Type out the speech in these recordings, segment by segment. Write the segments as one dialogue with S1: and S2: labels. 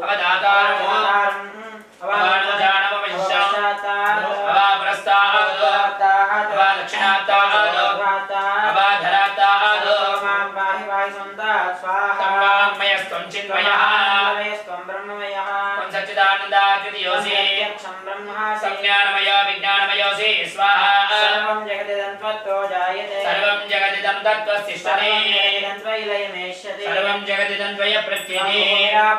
S1: అవదాతారం అవానుజానమవశిష్టాత్ అవాపురస్తాత్ అవదక్షిణాత్ అవధరాత్ మాం పాహి పాహి సంతాత్ స్వాహా మయస్త్వం చిన్మయః మయస్త్వం బ్రహ్మమయః త్వం సచ్చిదానందాద్వితీయోసి యక్షం బ్రహ్మాసి సంజ్ఞానమయ విజ్ఞానమయోసి స్వాహా సర్వం జగదిదం త్వత్తో జాయతే సర్వం జగదిదం తత్వస్తిష్టతే త్వయిలయమేష్యతే సర్వం జగదిదం త్వయ ప్రత్యతే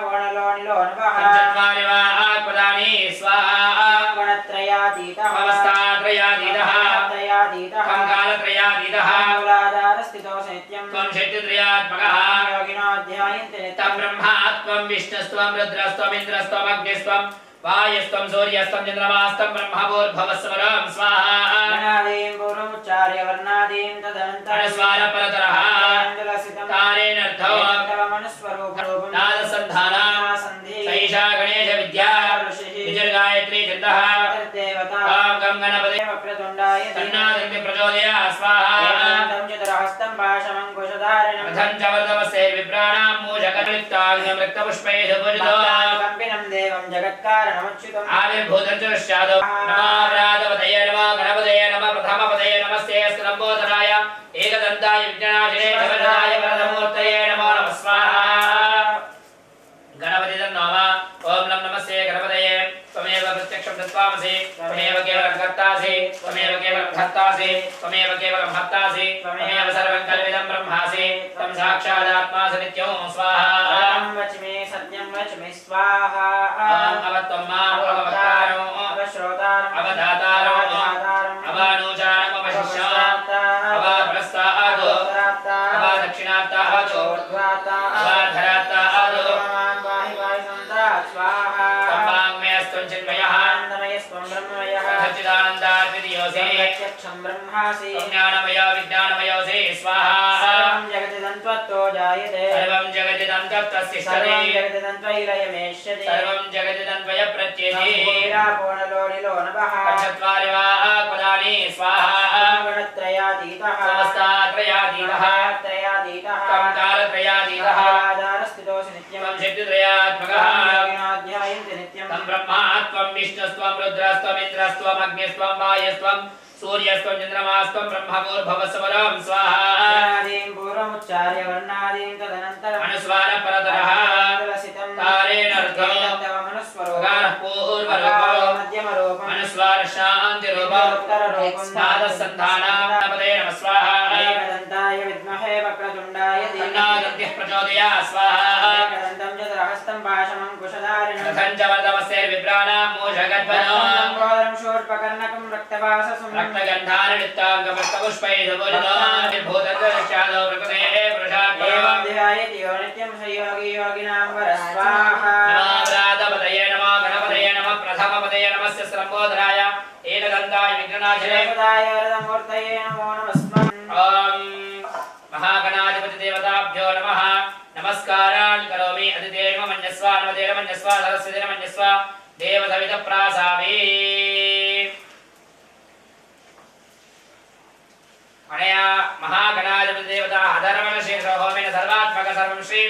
S1: పూర్ణలోనిలో నవః చత్వారి వా ఆత్మదాని స్వాహా గుణత్రయాతీతః అవస్థాత్రయాతీతః త్రయాతీతః కాలత్రయాతీతః మూలాధారస్థితో నిత్యం త్వం శక్తిత్రయాత్మకః యోగినో ధ్యాయంతే తం బ్రహ్మాత్మం విష్ణుస్త్వం రుద్రస్త్వం ఇంద్రస్త్వం అగ్నిస్త్వం వాయుస్త్వం సూర్యస్త్వం చంద్రమాస్త్వం బ్రహ్మభూర్భువస్వరం స్వాహా గణాదీం పూర్వముచ్చార్య వర్ణాదీం తదనంతరం అనుస్వార పరతరః అంజలసితం తారేణర్థో మనుస్వరూపం నాదసంధాన సంధి సైషా గణేశ విద్యా విజర్గాయత్రీ ఛందః దేవతా ఓం గం గణపతే వక్రతుండాయ తన్నాదంతి ప్రచోదయా స్వాహా ఏకాంతం చతురహస్తం భాషమంకుశధారిణం రథం చ వర్ధవస్యై విప్రాణాం మూషకలిప్తాగ్నిం రక్తపుష్పైః పూజితో కంపినం దేవం జగత్కారణమచ్యుతం ఆవిర్భూతం చ ఋష్యాదో నమో వ్రాతపతయే నమో గణపతయే నమః ప్రథమపతయే నమస్తే లంబోదరాయ ఏకదంతాయ విఘ్ననాశినే భవదాయ వరదమూర్తయే నమో నమః స్వాహా గణపతి నమః ఓం నమః నమస్తే గణపతయే త్వమేవ ప్రత్యక్షం దత్వామసి త్వమేవ కేవలం కర్తాసి త్వమేవ కేవలం భర్తాసి త్వమేవ కేవలం భర్తాసి త్వమేవ సర్వం కల్విదం బ్రహ్మాసి తం సాక్షాదాత్మాసి నిత్యం స్వాహా ఓం వచ్మి సత్యం వచ్మి స్వాహా ఓం అవత్వం మా అవతారో అవశ్రోతారం అవధాతారం అవానుజానం అవశిష్టాత్ అవాప్రస్థాత్ అవదక్షిణాత్ అవచోర్ధ్వాత్ అవధరాత్ మాం పాహి పాహి సంతాత్ స్వాహా త్వం చిన్మయః ఆనందమయస్త్వం బ్రహ్మమయః సచ్చిదానందాద్వితీయోసి యక్షం బ్రహ్మాసి జ్ఞానమయ విజ్ఞానమయోసి స్వాహా సర్వం జగదిదం త్వత్తో జాయతే సర్వం జగదిదం తత్వస్తిష్టతే జగదిదం త్వయిలయమేష్యతే సర్వం జగదిదం త్వయ ప్రత్యతే పూర్ణలోనిలో నవః చత్వారి వా ఆత్మదాని స్వాహా గుణత్రయాతీతః అవస్థాత్రయాతీతః త్రయాతీతః కాలత్రయాతీతః ఆధారస్థితో నిత్యం శక్తిత్రయాత్మకః యోగినో ధ్యాయంతే నిత్యం తం బ్రహ్మాత్మం విష్ణుస్త్వం రుద్రస్త్వం ఇంద్రస్త్వం అగ్నిస్త్వం వాయుస్త్వం సూర్యస్త్వం చంద్రమాస్త్వం బ్రహ్మభూర్భువస్వరం స్వాహా గణాదీం పూర్వముచ్చార్య వర్ణాదీం తదనంతరం అనుస్వార పరతరః అంజలసితం తారేణర్థో మనుస్వరూపం పూర్వరూపం మధ్యమరూపం అనుస్వార శాంతిరూపం ఉత్తరరూపం నాదసంధానం గణపతే నమః స్వాహా ఏకదంతాయ విద్మహే వక్రతుండాయ తన్నాదంతి ప్రచోదయాత్ స్వాహా ఏకదంతం చతురహస్తం భాషమంకుశధారిణం రథం చ వర్ధవస్యై విప్రాణాం మూషకధ్వజో లంబోదరం శూర్పకర్ణకం రక్తవాససం రక్తగంధానిత్తాంగం రక్తపుష్పైః పూజితో నిర్భూతం చ ఋష్యాదో ప్రకృతే పురుషాత్మా ఏవం ధ్యాయేతి యో నిత్యం సయోగి యోగినాం వర స్వాహా నమో వ్రాతపతయే నమో గణపతయే నమః ప్రథమపతయే నమస్య లంబోదరాయ ఏకదంతాయ విఘ్ననాశినే భవదాయ వరదమూర్తయే నమో నమః ఓం మహాగణాధిపతి దేవతాభ్యో నమః నమస్కారాన్ కరోమి అదిదేవ మన్యస్వ నమదేవ మన్యస్వ సరస్వతి మన్యస్వ దేవసవిత ప్రాసామి అనయా మహాగణాధిపతి దేవత అధర్మణ శేష హోమేన సర్వాత్మక సర్వం శ్రీ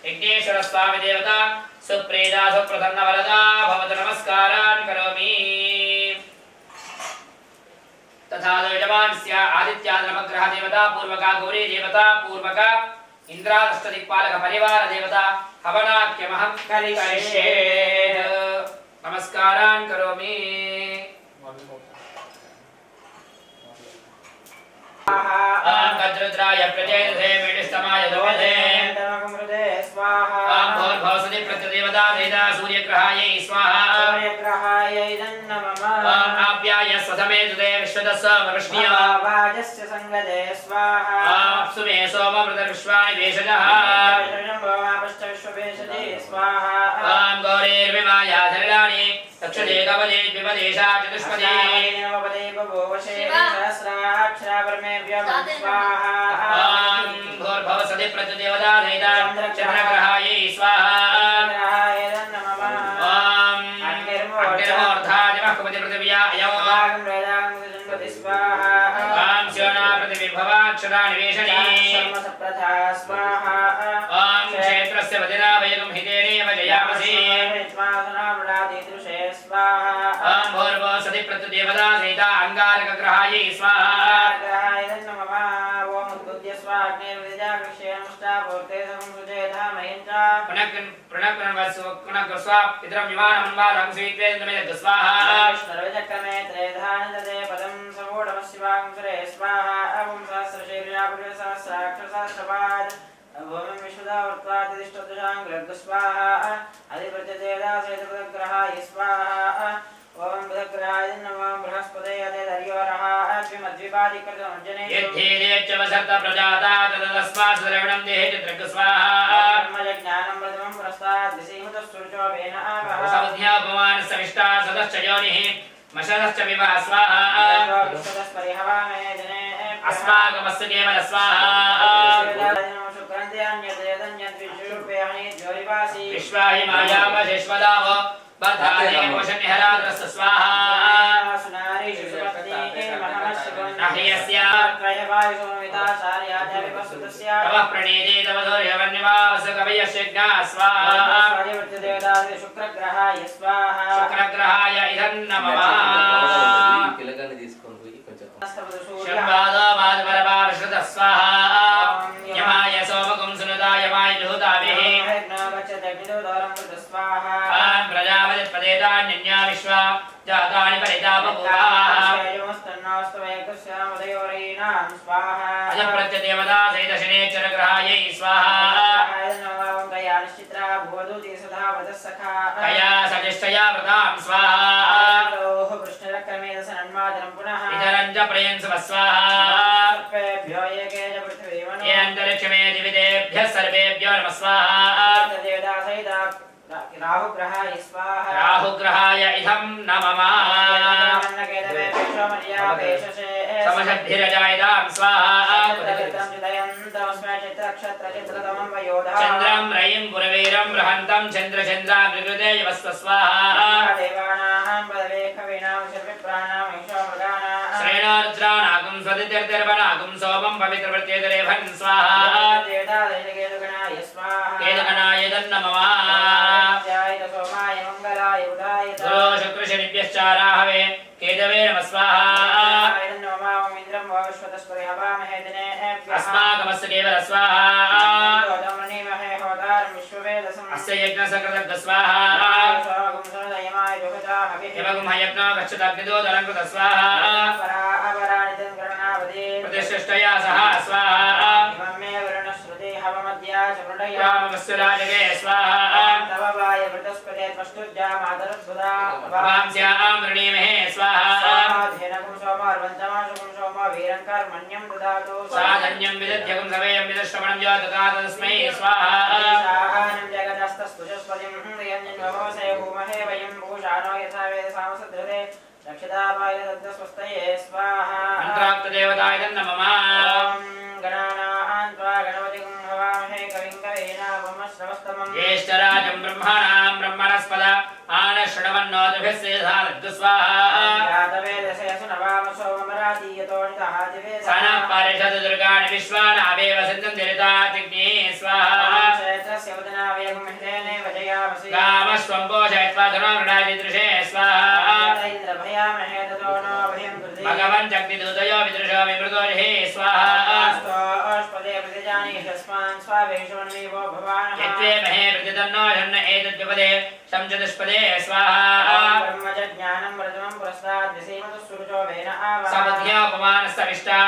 S1: యజ్ఞేశ్వర స్వామి దేవత సుప్రీదా సుప్రసన్న వరదా భవతు నమస్కారాన్ కరోమి तथा यजमानस्य आदित्याद्रमग्रह देवता पूर्वका गौरी देवता पूर्वका इंद्राष्टदिक्पालक परिवार देवता हवनाख्यमहं करिष्ये नमस्कारान् करोमि गजरुद्राय प्रजयते मेडिस्तमाय दोधे तमकमृते स्वाहा भूर्भुवस्वति प्रत्यदेवता वेदा सूर्यग्रहायै स्वाहा सूर्यग्रहायै नमः आप्याय स्वधमे दुदे विश्वदस्य वरुष्णिया वाजस्य संगदे स्वाहा सुमे सोममृत विश्वानि वेशजः वापश्च विश्ववेशजे स्वाहा गौरीर्विमाया धरलानि दक्षिणे कवले द्विपदेशा चतुष्पदे नवपदे बभूवशे सहस्राक्षरा परमेभ्यो स्वाहा भूर्भुवस्वति प्रत्यदेवता वेदा चन्द्रग्रहायै स्वाहा पृथिव्या अयं स्वाहा स्वाहा चाक्षरा निवेशने
S2: शर्मसप्रथा स्वाहा
S1: ओम क्षेत्रस्य वदिनावयगं हितेनेव जयामसि
S2: स्वाहा
S1: ओम भूर्भुवः सति प्रत्यदेवता सहिता अंगारकग्रहायै स्वाहा
S2: ग्रहाय नमः ओम उद्बुद्ध्य स्वाग्नेर्विद्याकृष्येणमुष्टापूर्ते संसुजे धामयं च
S1: पुनः पितरं विमानमन्वादं स्वीत्वेन्द्रमेव स्वाहा
S2: सर्वचक्रमे त्रेधानि तदे पदं समूढमस्वां सुरे स्वाहा ओम सहस्रशीर्षापुरुषसहस्राक्षरसहस्रपाद भूमिं विश्वदावर्त्वातिष्ठदशाङ्गुलग् स्वाहा अधिपत्यदेवदासेतुग्रहाय स्वाहा ओम बुधग्रहाय नमः बृहस्पते यदेदर्योरः अद्विमद्विपादिकृतमञ्जने
S1: यद्धेदेच्च वसर्त प्रजाता तदस्मात् श्रवणं देहे चित्रक स्वाहा
S2: ब्रह्मज्ञानं प्रथमं पुरस्तात् दिशीमुतस्तुर्चोपेन आवः
S1: सवध्यापमान सविष्टा सदश्च योनिः मशदश्च विवा स्वाहा
S2: विश्वदस्परिहवामहे जने
S1: अस्माकमस्य केवल स्वाहा विश्वाहि मायावशेष्वदाव बधाने वशनिहराद्रस्य स्वाहा नाह्यस्य तव प्रणीते तव सूर्यवन्यवास कवयस्य ज्ञा स्वाहा
S2: शुक्रग्रहाय स्वाहा
S1: शुक्रग्रहाय इदं नमः शम्बादो माधवरपावश्रुत स्वाहा यमाय सोमकुं सुनुता यमाय जुहुताभिः प्रजापतिपदेतान्यन्या विश्वा जातानि परितापपूर्वाः अजप्रत्यदेवता सहित शनेश्वरग्रहायै स्वाहा कया सजिष्ठया व्रतां स्वाहा इतरं च प्रयन्स स्वाहा ये अन्तरिक्षमे दिविदेभ्यः सर्वेभ्यो नमः स्वाहा
S2: राहुग्रहाय स्वाहा
S1: राहुग्रहाय इदं नमः समशद्धिरजायतां स्वाहा चन्द्रं रयिं पुरवीरं बृहन्तं चन्द्रचन्द्राग्निकृते यवस्व स्वाहा श्रेणोरुद्रानागं स्वदितिर्तिर्वनागं सोमं पवित्रप्रत्येतरेभन् स्वाहा केतुगणाय तन्नमः गुरो शुक्रशनिभ्यश्चाराहवे केतवे नमः स्वाहा अस्माकमस्य केवल स्वाहा अस्य यज्ञसकृतज्ञ स्वाहा यमगुं हयज्ञो गच्छदग्निदोदलङ्कृत स्वाहा प्रतिष्ठया सह स्वाहा रामवस्य राजगे स्वाहा वांस्यां वृणीमहे स्वाहा साधन्यं विदध्यगुं सवेयं विदश्रवणं यो ददात तस्मै स्वाहा मंत्राप्तदेवताय नमः ज्येष्ठराजं ब्रह्मणां ब्रह्मणस्पद आनशृण्वन्नोतिभिः स्वाहा सनः परिषद दुर्गाणि विश्वानावेव सिद्धं दिरितातिग्निः स्वाहा गामस्त्वं पोषयित्वा धनुर्णादिदृशे स्वाहा भगवन् जग्निदूतयो विदृशो विमृतो हि स्वाहा यत्वे महे प्रतितन्नो जन्न एतद्विपदे शंचतुष्पदे स्वाहा सबध्योपमानस्तविष्टा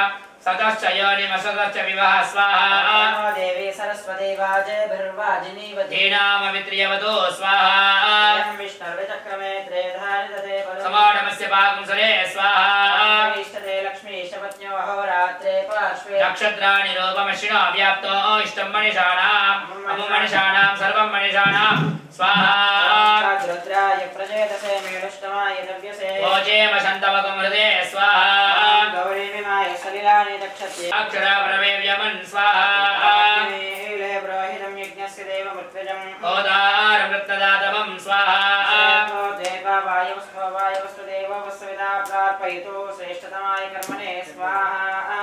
S1: सतश्च योनिमसतश्च विवाह स्वाहा
S2: देवी सरस्वती वाजे
S1: धीनामवित्रियवतो स्वाहा
S2: विष्णुर्विचक्रमे त्रेधारितते
S1: समाडमस्य पाकुंसरे स्वाहा
S2: इष्टते लक्ष्मी इष्टपत्न्यो अहोरात्रे पार्श्वे
S1: नक्षत्राणि रूपमश्विनो व्याप्तो इष्टं मणिषाणां सर्वं मणिषाणां स्वाहा
S2: रुद्राय प्रचेतसे मेलुष्टमाय दव्यसे
S1: भोजेम शन्तवकं हृदे स्वाहा
S2: गौरी विमाय सलिलानि दक्षते
S1: अक्षरा प्रवेव्यमन् स्वाहा
S2: हीले ब्रोहितं यज्ञस्य देवमृत्युजम्
S1: ओदारमृत्तदातमं स्वाहा
S2: वायवस्तु देवो वस्विता प्रार्पयितो श्रेष्ठतमाय कर्मणे स्वाहा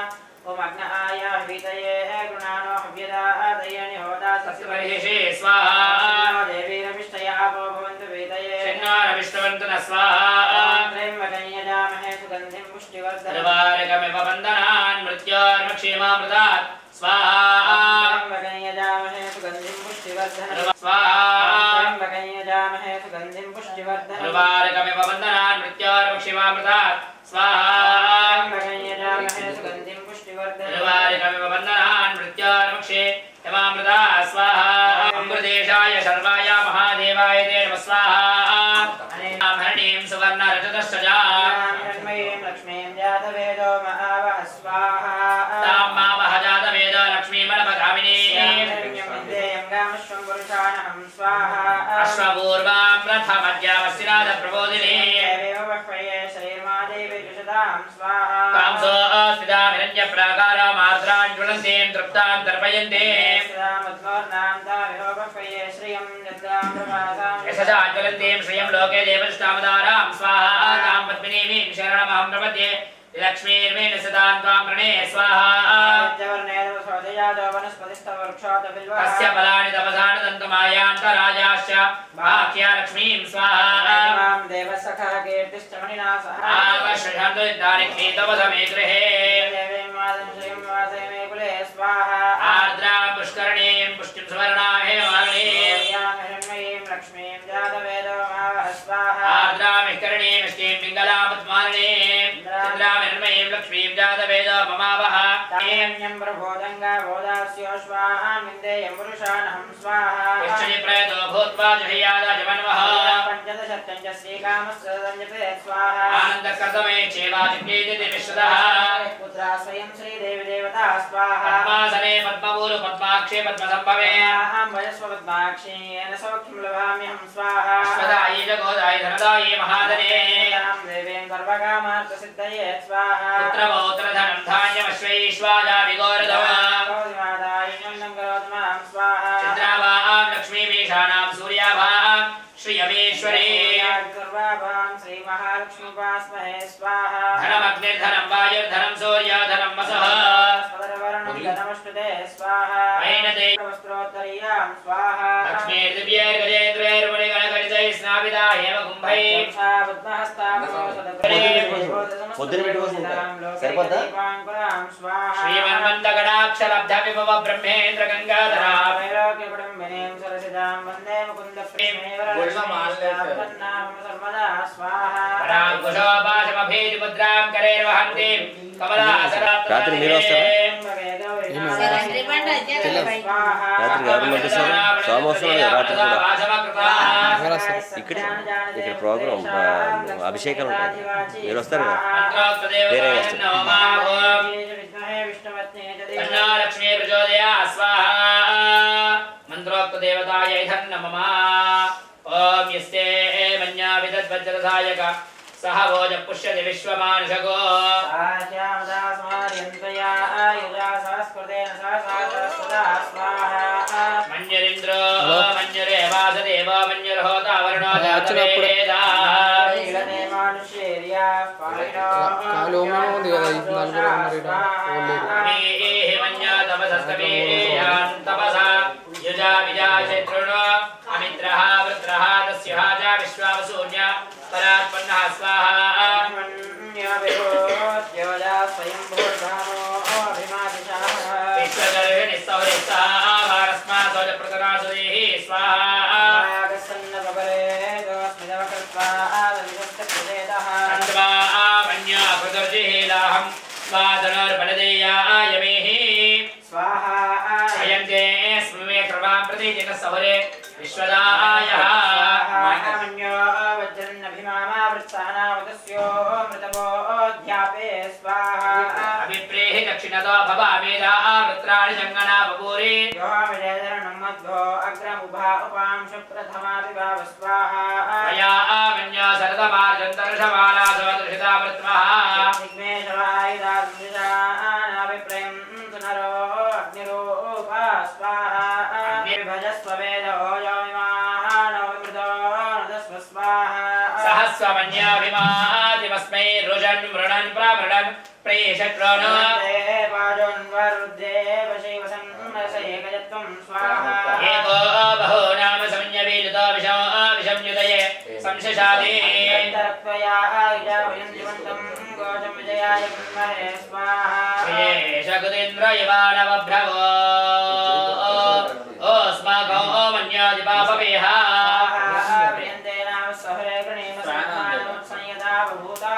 S2: ओम अग्न आया वीतये गुणानो हव्यदादये निहोदा
S1: सत्यमहिषे स्वाहा
S2: देवी रविष्टया आपो भवन्तु वीतये
S1: शन्नारविष्टवन्तु न स्वाहा
S2: त्र्यम्बकं यजामहे सुगन्धिं पुष्टिवर्धनम्
S1: सर्वारकमिव वन्दनान् मृत्योर्मक्षेमामृतात् स्वाहा
S2: त्र्यम्बकं यजामहे सुगन्धिं पुष्टिवर्धनम्
S1: स्वाहा
S2: त्र्यम्बकं यजामहे सुगन्धिं पुष्टिवर्धनम्
S1: सर्वारकमिव वन्दनान् मृत्योर्मक्षेमामृतात् स्वाहा
S2: त्र्यम्बकं यजामहे सुगन्धिं पुष्टिवर्धनम्
S1: सर्वारकमिव वन्दनान् मृत्योर्मक्षेमामृतात् स्वाहा अमृतेशाय शर्वाय महादेवाय ते नमः स्वाहा हरणीं सुवर्णरजतश्चजा
S2: लक्ष्मीं जातवेदो महावः स्वाहा
S1: तां मावह जातवेद लक्ष्मीमनपगामिनीं
S2: विद्येयं गामश्वं पुरुषाणहं स्वाहा
S1: अश्वपूर्वां रथमद्यावस्तिनाथप्रबोधिनी
S2: देवो वह्वये श्रीर्मादेवी विशदां स्वाहा
S1: कांसो अस्थिता हिरण्यप्राकारामार्द्रान् ज्वलन्तीं तृप्तां तर्पयन्ते यशसा ज्वलन्तीं श्रियं लोके देवष्टामदारां स्वाहा तां पद्मिनीं शरणमहं प्रपद्ये लक्ष्मीर्मेण सदां त्वां प्रणये स्वाहा तस्य फलानि तपसानदन्तमायान्तराजाश्च भाख्या लक्ष्मीं स्वाहा आवश्यन्तु इदानि क्रीतवसमे गृहे आर्द्रां पुष्करणीं पुष्टिं सुवर्णां हेमवर्णीं आर्द्रां विष्करणीं विष्टिं पिङ्गलां पद्मालिनीं चन्द्रां निर्मयीं लक्ष्मीं जातवेद ममावह प्रयतो भूत्वा जहयादाजमन्वः आनन्दकर्तमे चेवाजिज्ञेति विश्वतः पद्मासने पद्मपूरु पद्माक्षे पद्मसम्भवे अश्वदायी जगोदायी धनदायी महादने पुत्रपौत्रधनं धान्यमश्वैश्वाजाभिगोरधवा चन्द्राभां लक्ष्मीमीशानां सूर्याभां श्रियमेश्वरी धनमग्निर्धनं वायुर्धनं सूर्यधनं वसः लक्ष्मीर्दिव्यैर्गजेन्द्रैर्मुनिगणगणितैः स्नापिता हेमकुम्भैः श्रीमन्मन्दगणाक्षलब्धविभव ब्रह्मेन्द्र गङ्गाधरा पराङ्कुशोपाशमभेदिमुद्रां करेर्वहन्तीं
S3: రాత్రి మీరు వస్తారా రాత్రి గవర్నమెంట్ సోమవారం రాత్రి కూడా ఇక్కడ ఇక్కడ ప్రోగ్రాం అభిషేకాలు ఉంటాయి మీరు వస్తారు కదా వేరే వస్తారు
S1: लक्ष्मी प्रचोदया स्वाहा मंत्रोक्त देवताय नमः ओम यस्ते मन्या विदद्वज्रधायक सह भोज पुष्यति विश्वमानुषगो मन्यरिन्द्रो मन्यरे वासदेव मन्यर्होता वरुणो जातवेदा तपसा युजा विजाशत्रुणो अमित्रः वृत्रः तस्यः च विश्वावसून्य परात्पन्नः स्वाहा विश्वगर्भिणिः सौरिस्तः भारस्मासो च प्रतनासुदेः स्वाहा प्रदर्जिलाहं स्वादनर्बलदेयाय मेः स्वाहा अयन्ते स्मे कृपां प्रति जनसहरे विश्वदायः महामन्यो वज्रन्नभिमामा वृत्तानावतस्यो मृतमोऽध्यापे स्वाहा अभिप्रेः दक्षिणतो भवामेधा वृत्राणि जङ्गना बभूरि यो विजयधरणं मध्वो अग्रमुभा उपांश प्रथमा विभाव स्वाहा मया मन्यो शरदमार्जन्तर्षमाला सवदृशिता वृत्मः विघ्नेशवायुधा सुनिजानाभिप्रें सुनरो अग्निरूपा स्वाहा अग्निर्भजस्व वेदो यो विमानो विमृतो नदस्व स्वाहा सहस्वमन्याभिमादिमस्मै रुजन् मृणन् प्रमृणन् प्रेषट्रोनो संशशादि
S2: तत्त्वया आयुजा वयं जीवन्तं गोजं विजयाय ब्रह्मणे स्वाहा
S1: शकुतेन्द्र यवानवभ्रवो ओस्माकौ मन्यादिपापवेह
S2: प्रियन्ते नाम सहरे गणेन सम्मानं संयता बभूता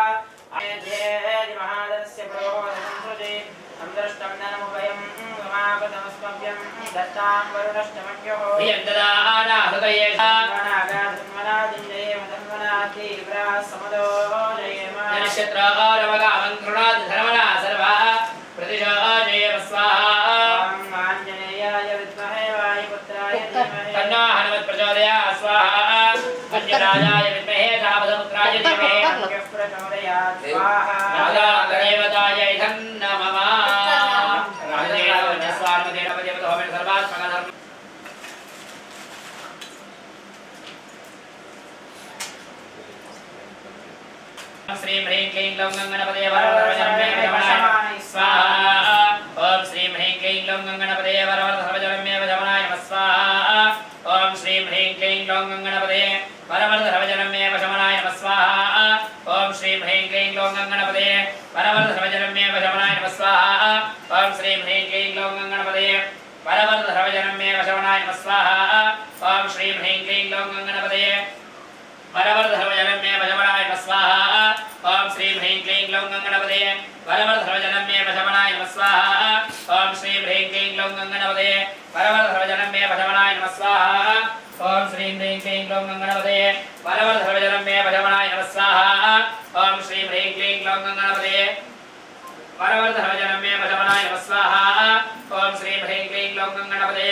S2: आयेधेदि महादस्य प्रोहोदनं श्रुति अमृष्टं धनमुभयं गमापदमस्मभ्यं दत्तां वरुणष्टमभ्योः
S1: प्रियन्तदाना हृदयेषा नक्षत्रारवगामन्त्रुणात् धर्मणा सर्वा प्रतिशा जयेम स्वाहा तन्नो हनुमत् प्रचोदयात् स्वाहा अन्यराजाय विद्महे तापसपुत्राय धीमहि नागादेवतायै धन्नमः राजेन वन्यस्वार्मदेन पदेवतोमेन सर्वात्मकधर्म श्रीं ह्रीं क्लीं ग्लौं गङ्गणपते वरवरधर्मजनमे वशमनाय स्वाहा ॐ श्रीं ह्रीं क्लीं ग्लौं गङ्गणपते वरवरधर्मजनमे वशमनाय स्वाहा ॐ श्रीं ह्रीं क्लीं ग्लौं गङ्गणपते वरवरधर्मजनमे वशमनाय स्वाहा ॐ श्रीं ह्रीं क्लीं ग्लौं गङ्गणपते वरवरधर्मजनमे वशमनाय स्वाहा ॐ श्रीं ह्रीं क्लीं ग्लौं गङ्गणपते वरवरधर्मजनमे वशमनाय स्वाहा ॐ श्रीं ह्रीं क्लीं ग्लौं गङ्गणपते वरवरधर्मजनमे वशमनाय स्वाहा ॐ श्रीं ह्रीं क्लीं ग्लौं गङ्गणपते वरवरधर्मजनमे वशमनाय स्वाहा ॐ श्रीं ह्रीं क्लीं ग्लौं गङ्गणपते वरवरधर्मजनमे वशमनाय स्वाहा ॐ श्रीं ह्रीं क्लीं ग्लौं गङ्गणपते वरवरधर्मजनमे वशमनाय स्वाहा ॐ श्रीं ह्रीं क्लीं ग्लौं गङ्गणपते वरवरधर्मजनमे वशमनाय स्वाहा ॐ श्रीं ह्रीं क्लीं ग्लौं गङ्गणपते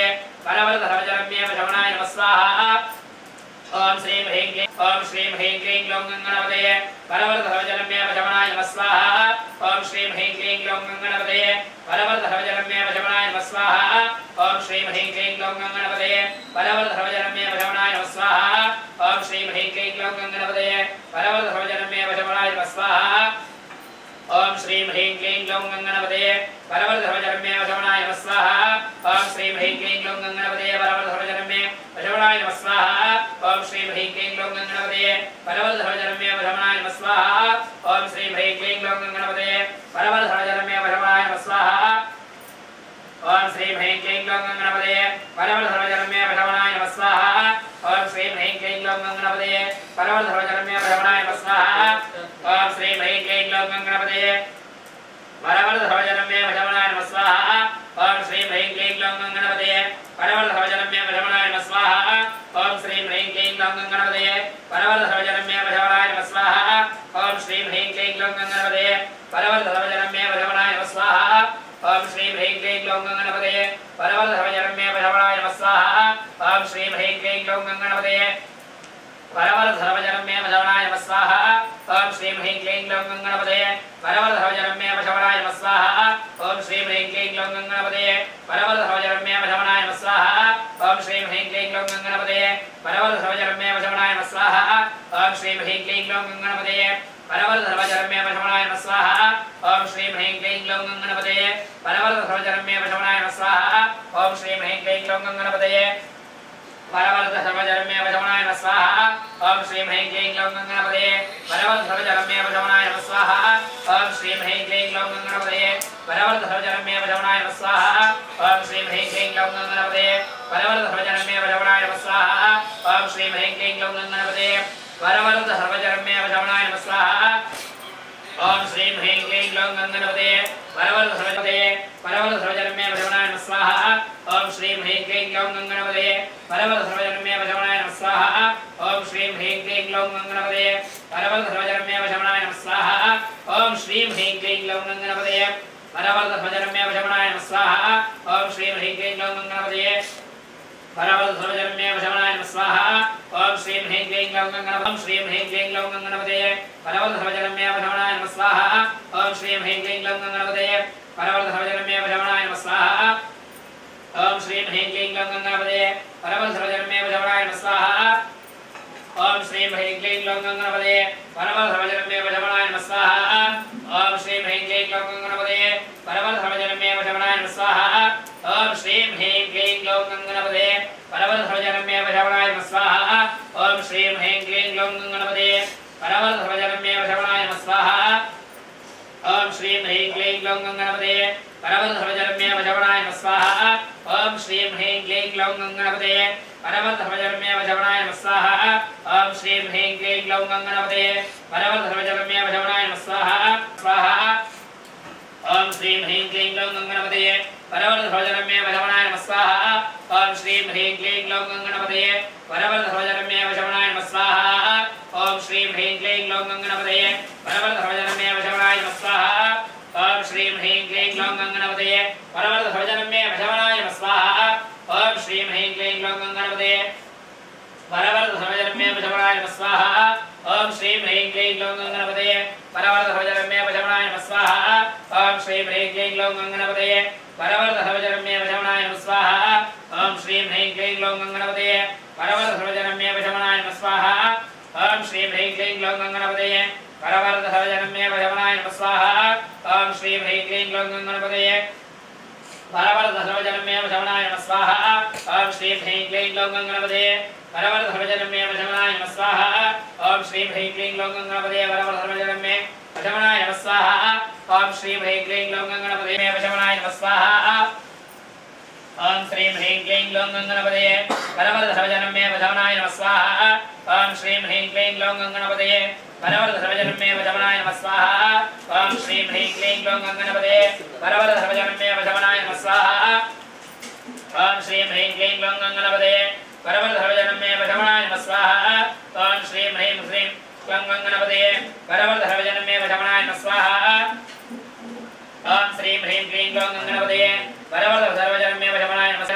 S1: वरवरधर्मजनमे वशमनाय स्वाहा ॐ श्रीं ह्रीं क्लीं ॐ श्रीं ह्रीं क्लीं ग्लौं गङ्गणपते वरवरधर्मजनमे वशमनाय स्वाहा ॐ श्रीं ह्रीं क्लीं ग्लौं गङ्गणपते वरवरधर्मजनमे वशमनाय स्वाहा ॐ श्रीं ह्रीं क्लीं ग्लौं गङ्गणपते वरवरधर्मजनमे वशमनाय स्वाहा ॐ श्रीं ह्रीं क्लीं ग्लौं गङ्गणपते वरवरधर्मजनमे वशमनाय स्वाहा ॐ श्रीं ह्रीं क्लीं ग्लौं गङ्गणपते वरवरधर्मजनमे वशमनाय स्वाहा ॐ श्रीं ह्रीं क्लीं ग्लौं गङ्गणपते वरवरधर्मजनमे वशमनाय स्वाहा ॐ श्रीं ह्रीं क्लीं ग्लौं गङ्गणपते वरवरधर्मजनमे वशमनाय स्वाहा ॐ श्रीं ह्रीं क्लीं ग्लौं गङ्गणपते वरवरधर्मजनमे वशमनाय स्वाहा ॐ श्रीं ह्रीं क्लीं ग्लौं गङ्गणपते वरवरधर्मजनमे वशमनाय स्वाहा ॐ श्रीं ह्रीं क्लीं ग्लौं गङ्गणपते वरवरधर्मजनमे वशमनाय स्वाहा ॐ श्रीं ह्रीं क्लीं ग्लौं गङ्गणपते वरवरधर्मजनमे वशमनाय स्वाहा ॐ श्रीं ह्रीं क्लीं ग्लौं गङ्गणपते वरवरधर्मजनमे वशमनाय स्वाहा ॐ श्रीं ह्रीं क्लीं ग्लौं गङ्गणपते वरवरधर्मजनमे वशमनाय स्वाहा ॐ श्रीं ह्रीं क्लीं ग्लौं गङ्गणपते वरवरधर्मजनमे वशमनाय स्वाहा ॐ श्रीं ह्रीं क्लीं ग्लौं गङ्गणपते वरवरधर्मजनमे वशमनाय स्वाहा ॐ श्रीं ह्रीं क्लीं ग्लौं गङ्गणपते वरवरधर्मजनमे वशमनाय स्वाहा ॐ श्रीं ह्रीं क्लीं ग्लौं गङ्गणपते वरवरधर्मजनमे वशमनाय स्वाहा ॐ श्रीं ह्रीं क्लीं ग्लौं गङ्गणपते वरवरधर्मजनमे वशमनाय स्वाहा ॐ श्रीं ह्रीं क्लीं ग्लौं गङ्गणपते वरवरधर्मजनमे वशमनाय स्वाहा ॐ श्रीं ह्रीं क्लीं ग्लौं गङ्गणपते वरवरधर्मजनमे वशमनाय स्वाहा ॐ श्रीं ह्रीं क्लीं ग्लौं गङ्गणपते वरवरधर्मजनमे वशमनाय स्वाहा ॐ श्रीं ह्रीं क्लीं ग्लौं गङ्गणपते वरवरधर्मजनमे वशमनाय स्वाहा ॐ श्रीं ह्रीं क्लीं ग्लौं गङ्गणपते वरवरधर्मजनमे वशमनाय स्वाहा ॐ श्रीं ह्रीं क्लीं ग्लौं गङ्गणपते वरवरधर्मजनमे वशमनाय स्वाहा ॐ श्रीं ह्रीं क्लीं ग्लौं गङ्गणपते वरवरधर्मजनमे वशमनाय स्वाहा ॐ श्रीं ह्रीं क्लीं ग्लौं गङ्गणपते वरवरधर्मजनमे वशमनाय स्वाहा ॐ श्रीं ह्रीं क्लीं ग्लौं गङ्गणपते वरवरधर्मजनमे वशमनाय स्वाहा ॐ श्रीं ह्रीं क्लीं ग्लौं गङ्गणपते वरवरधर्मजनमे वशमनाय स्वाहा ॐ श्रीं ह्रीं क्लीं ग्लौं गङ्गणपते वरवरधर्मजनमे वशमनाय स्वाहा ॐ श्रीं ह्रीं क्लीं ग्लौं गङ्गणपते वरवरधर्मजनमे वशमनाय स्वाहा ॐ श्रीं ह्रीं क्लीं ग्लौं गङ्गणपते वरवरधर्मजनमे वशमनाय स्वाहा ॐ श्रीं ह्रीं क्लीं ग्लौं गङ्गणपते ॐ श्रीं ह्रीं क्लीं ग्लौं गङ्गणपते वरवरधर्मजनमे वशमनाय स्वाहा ॐ श्रीं ह्रीं क्लीं ग्लौं गङ्गणपते वरवरधर्मजनमे वशमनाय स्वाहा ॐ श्रीं ह्रीं क्लीं ग्लौं गङ्गणपते वरवरधर्मजनमे वशमनाय स्वाहा ॐ श्रीं ह्रीं क्लीं ग्लौं गङ्गणपते वरवरधर्मजनमे वशमनाय स्वाहा ॐ श्रीं ह्रीं क्लीं ग्लौं गङ्गणपते वरवरधर्मजनमे वशमनाय स्वाहा ॐ श्रीं ह्रीं क्लीं ग्लौं गङ्गणपते वरवरधर्मजनमे वशमनाय स्वाहा ओम श्रीं ह्रीं क्लीं ग्लौं गणपतये परमर्धवजनमे वशवणाय नमः स्वाहा ओम श्रीं ह्रीं क्लीं ग्लौं गणपतये परमर्धवजनमे वशवणाय नमः स्वाहा ओम श्रीं ह्रीं क्लीं ग्लौं गणपतये परमर्धवजनमे वशवणाय नमः स्वाहा ओम श्रीं ह्रीं क्लीं ग्लौं गणपतये परमर्धवजनमे वशवणाय नमः स्वाहा स्वाहा ओम श्रीं ह्रीं क्लीं ग्लौं गणपतये परमर्धवजनमे वशवणाय नमः स्वाहा ओम श्रीं ह्रीं क्लीं ग्लौं गणपतये परमर्धवजनमे वशवणाय नमः स्वाहा ओम श्रीं ह्रीं क्लीं ग्लौं गणपतये परमर्धवजनमे वशवणाय नमः स्वाहा ओम श्रीं ह्रीं क्लीं ग्लौं गणपतये परमर्धवजनमे वशवणाय नमः स्वाहा ओम श्रीं ह्रीं क्लीं ग्लौं गणपतये परमर्धवजनमे वशवणाय नमः स्वाहा ओम श्रीं ह्रीं क्लीं ग्लौं गणपतये परमर्धवजनमे वशवणाय नमः स्वाहा ओम श्रीं ह्रीं क्लीं ग्लौं गणपतये परमर्धवजनमे वशवणाय नमः स्वाहा ओम श्रीं ह्रीं क्लीं ग्लौं गणपतये परमर्धवजनमे वशवणाय नमः स्वाहा ओम श्रीं ह्रीं क्लीं ग्लौं गणपतये परमर्धवजनमे वशवणाय नमः स्वाहा ओम श्रीं ह्रीं क्लीं ग्लौं गणपतये परमर्धवजनमे वशवणाय नमः स्वाहा ओम श्रीं ह्रीं क्लीं ग्लौं गणपतये परमर्धवजनमे वशवणाय नमः स्वाहा ओम श्रीं ह्रीं क्लीं ग्लौं गणपतये परमर्धवजनमे वशवणाय नमः स्वाहा ओम श्रीं ह्रीं क्लीं ग्लौं गणपतये वशवणाय नमः स्वाहा ओम श्रीं ह्रीं क्लीं ग्लौं गणपतये परमर्धवजनमे वशवणाय नमः स्वाहा ओम श्रीं ह्रीं क्लीं ग्लौं गणपतये परमर्धवजनमे वशवणाय नमः स्वाहा ओम श्रीं ह्रीं क्लीं ग्लौं गणपतये परमर्धवजनमे वशवणाय नमः स्वाहा ओम श्रीं ह्रीं क्लीं ग्लौं गणपतये परमर्धवजनमे वशवणाय नमः स्वाहा ओम श्रीं ह्रीं क्लीं ग्लौं गणपतये परमर्धवजनमे वशवणाय नमः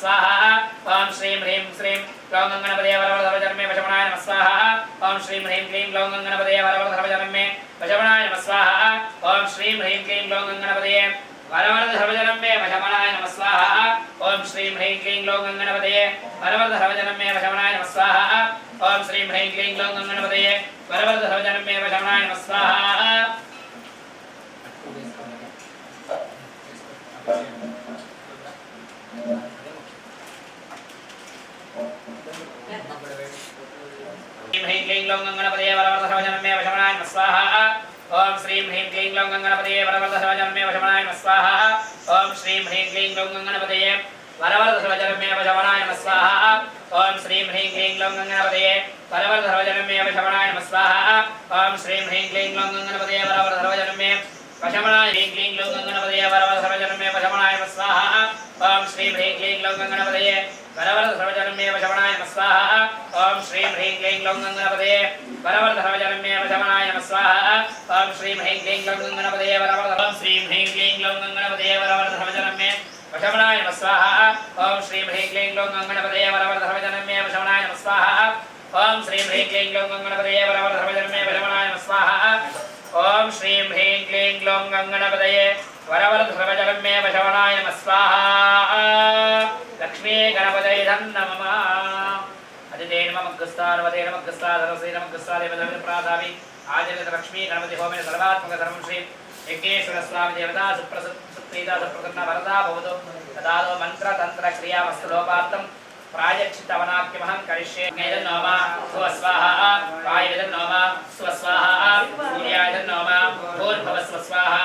S1: स्वाहा ओम श्रीं ह्रीं क्लीं ग्लौं गणपतये परमर्धवजनमे वशवणाय नमः स्वाहा ओम श्रीं ह्रीं क्लीं ग्लौं गणपतये परमर्धवजनमे वशवणाय नमः स्वाहा ओम श्रीं ह्रीं क्लीं ग्लौं गणपतये परमर्धवजनमे वशवणाय नमः स्वाहा ओम श्रीं ह्रीं क्लीं ग्लौं गणपतये परमर्धवजनमे वशवणाय नमः स्वाहा ओम श्रीं ह्रीं क्लीं ग्लौं गणपतये परमर्धवजनमे वशवणाय नमः स्वाहा ओम श्रीं ह्रीं क्लीं ग्लौं गणपतये परमर्धवजनमे वशवणाय नमः स्वाहा ह्रीं क्लीं ग्लौं गणपतये परमर्धवजनमे वशवणाय नमः स्वाहा ओम श्रीं ह्रीं क्लीं ग्लौं गणपतये परमर्धवजनमे वशवणाय नमः स्वाहा ओम श्रीं ह्रीं क्लीं ग्लौं गणपतये परमर्धवजनमे वशवणाय नमः स्वाहा ओम श्रीं ह्रीं क्लीं ग्लौं गणपतये परमर्धवजनमे वशवणाय नमः स्वाहा ओम श्रीं ह्रीं क्लीं ग्लौं गणपतये परमर्धवजनमे वशवणाय क्लीं ग्लौं गणपतये परमर्धवजनमे वशवणाय नमः स्वाहा ओम श्रीं ह्रीं क्लीं ग्लौं गणपतये परमर्धवजनमे वशवणाय नमः स्वाहा ओम श्रीं ह्रीं क्लीं ग्लौं गणपतये परमर्धवजनमे वशवणाय नमः स्वाहा ओम श्रीं ह्रीं क्लीं ग्लौं गणपतये ओम श्रीं ह्रीं क्लीं ग्लौं गणपतये परमर्धवजनमे वशवणाय नमः स्वाहा ओम श्रीं ह्रीं क्लीं ग्लौं गणपतये परमर्धवजनमे वशवणाय नमः स्वाहा ओम श्रीं ह्रीं क्लीं ग्लौं गणपतये परमर्धवजनमे वशवणाय नमः स्वाहा ओम श्रीं ह्रीं क्लीं ग्लौं गणपतये परमर्धवजनमे वशवणाय नमः स्वाहा लक्ष्मी गणपतये नमः अदिते नमः गस्तारवते नमः गस्तारवसे नमः गस्तारे वदवे प्रादामि आजनित लक्ष्मी गणपति होमे सर्वात्मक सर्वं श्री यज्ञेश्वर स्वामी देवता सुप्रीता सुप्रसन्ना वरदा भवतु तदादो मंत्र तंत्र क्रिया वस्तुलोपार्थं प्रायश्चित्तवनाक्यमहं करिष्ये नमः स्वस्वाहा वायुर्नमः स्वस्वाहा सूर्याय भूर्भुवः स्वाहा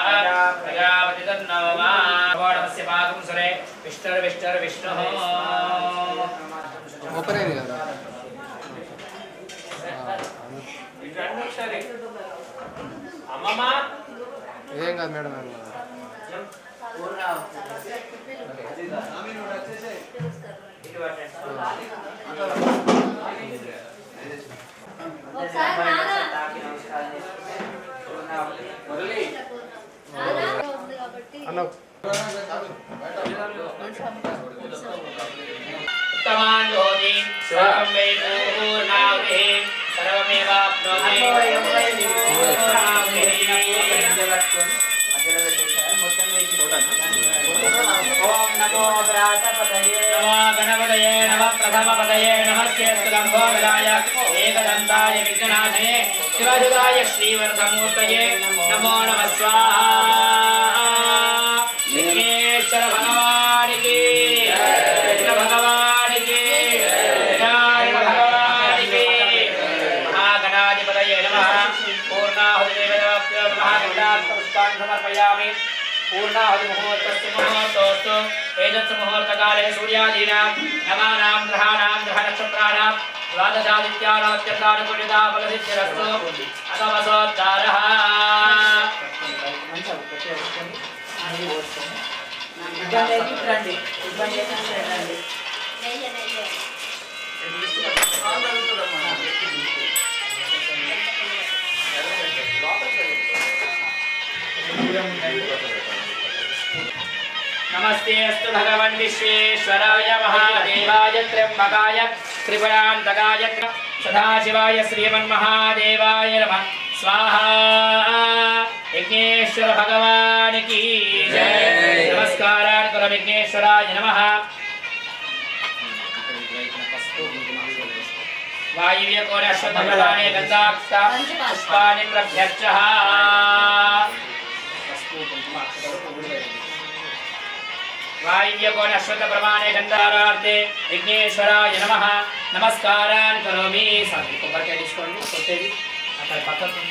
S1: प्रजापतिः नमः नमस्य पादं सुरे विष्णुः అమ్మమ్మా
S4: ఏం కాదు మేడం అన్న
S1: उत्तमान् होति सर्वं वै पूर्णाहुतिः सर्वमेवाप्नोति
S2: ओम नमो व्रातपतये
S1: नमो गणपतये नमः प्रथमपतये नमस्तेऽस्तु लम्बोदराय एकदन्ताय विघ्ननाशने शिवदुदाय श्रीवरदमूर्तये नमो नमः स्वाहा विघ्नेश्वर भगवान् की कृष्ण भगवान् की जय भगवान् पुष्पाणि समर्पयामि पूर्णाहुति मुहूर्तस्य मुहूर्तोऽस्तु एतत् मुहूर्तकाले सूर्यादीनां नवानां ग्रहाणां ग्रहनक्षत्राणां द्वादशादित्यानात्यन्तानुकूलिता फलसिद्धिरस्तु अथवसोद्धारः नमस्ते अस्तु भगवन् विश्वेश्वराय महादेवाय त्र्यम्बकाय त्रिपुरान्तकाय सदाशिवाय श्रीमन्महादेवाय नमः स्वाहा विघ्नेश्वर भगवान की जय नमस्कारान् करो विघ्नेश्वराय नमः वायव्य कोण अश्वत्थप्रदाने गन्धाक्षा पुष्पाणि प्रभ्यर्चः वायव्य कोण अश्वत्थप्रमाणे गन्धारार्थे विघ्नेश्वराय नमः नमस्कारान् करोमि साथी కొబ్బరికాయ తీసుకోండి కొట్టేది అక్కడ పక్కకు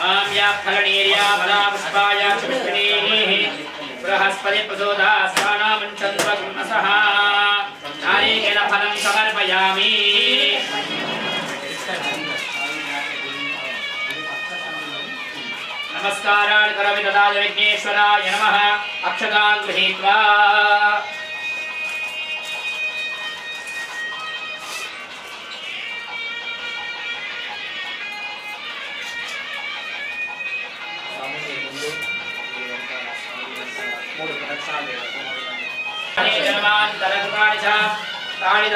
S1: आम्या फलनीर्या बला पुष्पाय पुष्पिणीः बृहस्पति प्रचोदा स्वानामञ्चन्द्रगुणसः नारिकेल फलं समर्पयामि नमस्कारान् करोमि तदा विघ्नेश्वराय नमः अक्षतान् गृहीत्वा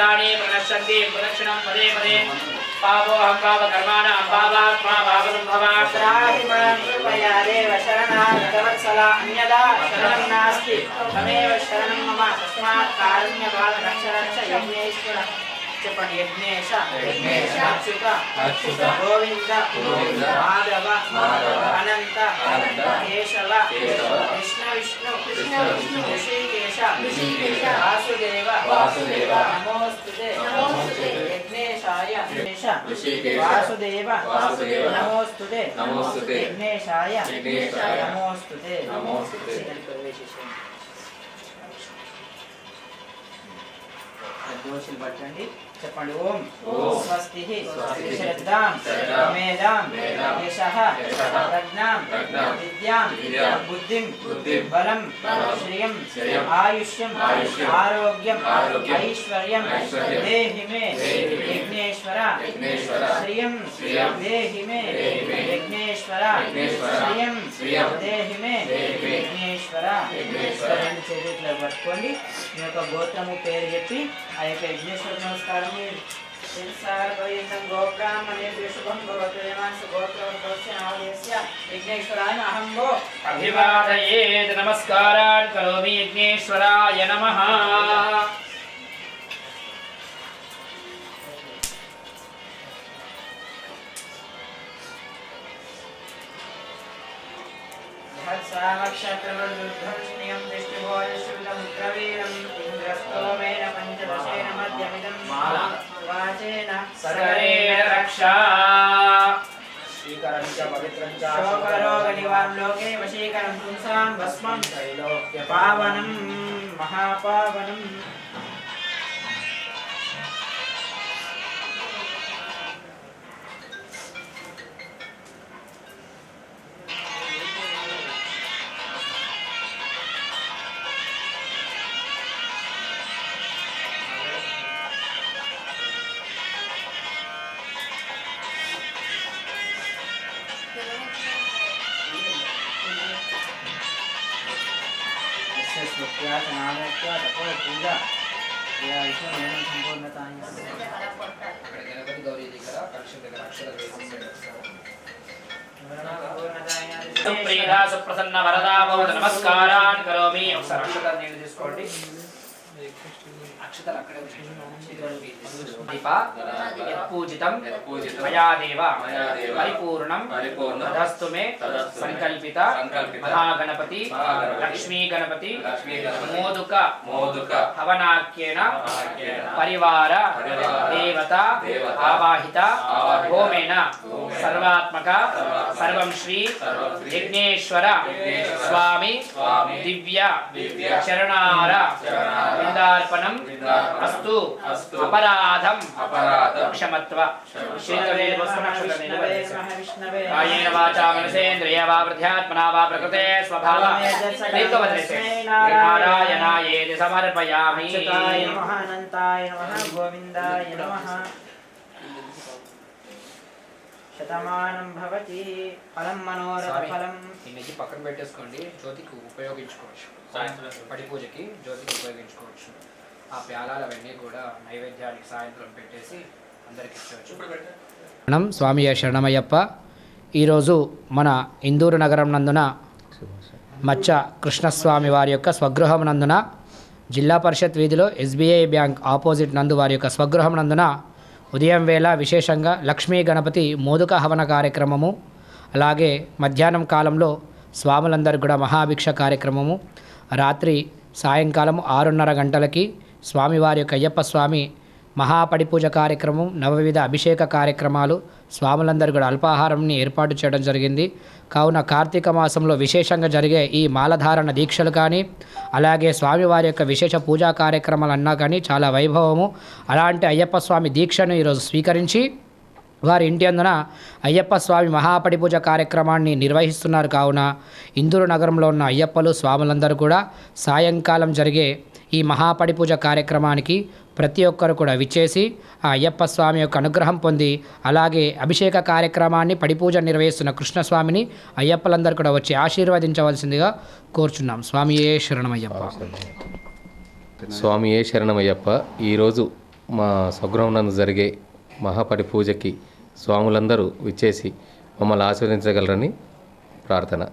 S1: तानि प्रणश्यन्ति प्रदक्षिणं पदे पदे पापोऽहं पापकर्माणां पापात्मा पापसम्भवात्
S2: त्राहिमां कृपया देव शरणागतवत्सला अन्यदा शरणं नास्ति तमेव शरणं मम तस्मात् कारुण्यभाग रक्ष रक्ष यज्ञेश्वर చెప్పండి యజ్ఞేశ అచ్యుత గోవింద మాధవ అనంత కేశవ కృష్ణ విష్ణు ఋషికేశ వాసుదేవ నమోస్తుతే యజ్ఞేశాయ వాసుదేవ నమోస్తుతే యజ్ఞేశాయ నమోస్తుతే దోషులు పట్టండి చెప్పండి ఓం స్వస్తి శ్రద్ధాం మేధాం యశః ప్రజ్ఞాం విద్యాం బుద్ధిం బలం శ్రియం ఆయుష్యం ఆరోగ్యం ఐశ్వర్యం దేహి మే విఘ్నేశ్వర శ్రియం దేహి మే విఘ్నేశ్వర శ్రియం దేహి మే విఘ్నేశ్వర రెండు చేతులు పట్టుకోండి మీ యొక్క గోత్రము పేరు చెప్పి ఆ యొక్క విఘ్నేశ్వర నమస్కారం
S1: अभिवादयेत् नमस्कारान् करोमि यज्ञेश्वराय नमः सर्वेण रक्षा
S2: लोके वशीकरं पुंसां भस्मं त्रैलोक्य पावनं महापावनं पूजा
S1: सुप्रीता सुप्रसन्न वरदा भवतु नमस्कारान् करोमि ఒకసారి అక్షతాన్ని తీసుకోండి అక్షతలు అక్కడే దీప పూజితం మయా దేవ పరిపూర్ణం తదస్తు మే సంకల్పిత మహాగణపతి లక్ష్మీ గణపతి మోదుక హవనాఖ్యేన పరివార దేవత ఆవాహిత హోమేన సర్వాత్మక సర్వం శ్రీ యజ్ఞేశ్వర స్వామి దివ్య శరణార బృందార్పణం అస్తు అపరాధం క్షమత్వ కాయేన వాచా మనసేంద్రియ వా బుద్ధ్యాత్మనా వా ప్రకృతే నారాయణాయేతి సమర్పయామి.
S2: అనంతాయ నమః గోవిందాయ నమః. శతమానం భవతి ఫలం మనోరథ ఫలం.
S1: ఈ నెయ్యి పక్కన పెట్టేసుకోండి, జ్యోతికి ఉపయోగించుకోవచ్చు. పడి పూజకి జ్యోతికి ఉపయోగించుకోవచ్చు. ఆ ప్యాలాలు అవన్నీ కూడా నైవేద్యానికి సాయంత్రం పెట్టేసి అందరికి ఇచ్చవచ్చు. స్వామి శరణమయ్యప్ప. ఈరోజు మన ఇందూరు నగరం నందున మచ్చ కృష్ణస్వామి వారి యొక్క స్వగృహం నందున జిల్లా పరిషత్ వీధిలో SBI బ్యాంక్ ఆపోజిట్ నందు వారి యొక్క స్వగృహం నందున ఉదయం వేళ విశేషంగా లక్ష్మీ గణపతి మోదుక హవన కార్యక్రమము, అలాగే మధ్యాహ్నం కాలంలో స్వాములందరూ కూడా మహాభిక్ష కార్యక్రమము, రాత్రి సాయంకాలం 6:30 గంటలకి స్వామివారి యొక్క అయ్యప్ప స్వామి మహాపడి పూజ కార్యక్రమం, నవవిధ అభిషేక కార్యక్రమాలు, స్వాములందరూ కూడా అల్పాహారంని ఏర్పాటు చేయడం జరిగింది. కావున కార్తీక మాసంలో విశేషంగా జరిగే ఈ మాలధారణ దీక్షలు కానీ, అలాగే స్వామివారి యొక్క విశేష పూజా కార్యక్రమాలు అన్నా కానీ చాలా వైభవము. అలాంటి అయ్యప్ప స్వామి దీక్షను ఈరోజు స్వీకరించి వారి ఇంటి అందున అయ్యప్ప స్వామి మహాపడి పూజ కార్యక్రమాన్ని నిర్వహిస్తున్నారు. కావున ఇందూరు నగరంలో ఉన్న అయ్యప్పలు స్వాములందరూ కూడా సాయంకాలం జరిగే ఈ మహాపడి పూజ కార్యక్రమానికి ప్రతి ఒక్కరు కూడా విచ్చేసి ఆ అయ్యప్ప స్వామి యొక్క అనుగ్రహం పొంది, అలాగే అభిషేక కార్యక్రమాన్ని పడిపూజ నిర్వహిస్తున్న కృష్ణస్వామిని అయ్యప్పలందరూ కూడా వచ్చి ఆశీర్వదించవలసిందిగా కోరుచున్నాం. స్వామియే శరణమయ్యప్ప.
S5: స్వామియే శరణమయ్యప్ప. ఈరోజు మా స్వగృహం నందు జరిగే మహాపడి పూజకి స్వాములందరూ విచ్చేసి మమ్మల్ని ఆశీర్వదించగలరని ప్రార్థన.